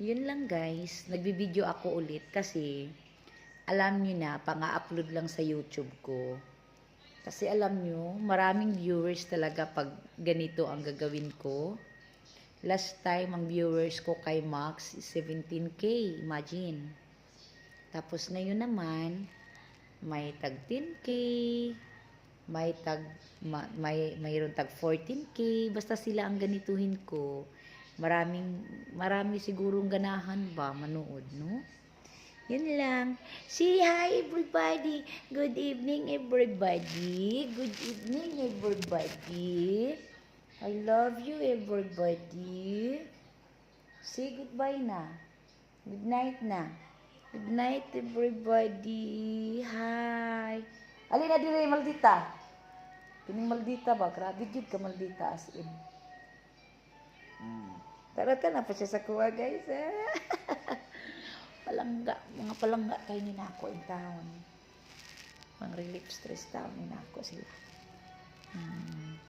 Yun lang guys, nagbibideo ako ulit kasi alam nyo na, pang-upload lang sa YouTube ko. Kasi alam nyo, maraming viewers talaga pag ganito ang gagawin ko. Last time, ang viewers ko kay Max is 17K, imagine. Tapos ngayon naman, may tag 10K, mayroon tag 14K, basta sila ang ganituhin ko. Marami sigurong ganahan ba manood, no? Yun lang. Say hi everybody. Good evening everybody. Good evening everybody. I love you everybody. Say goodbye na. Good night na. Good night everybody. Hi. Alina dire maldita. Kining maldita ba? Grabe jud ka maldita as in. Tarata na pa siya sa kuha guys. Palangga, mga palangga kayo ni nako in town. Mga relief stress town ni nako sila.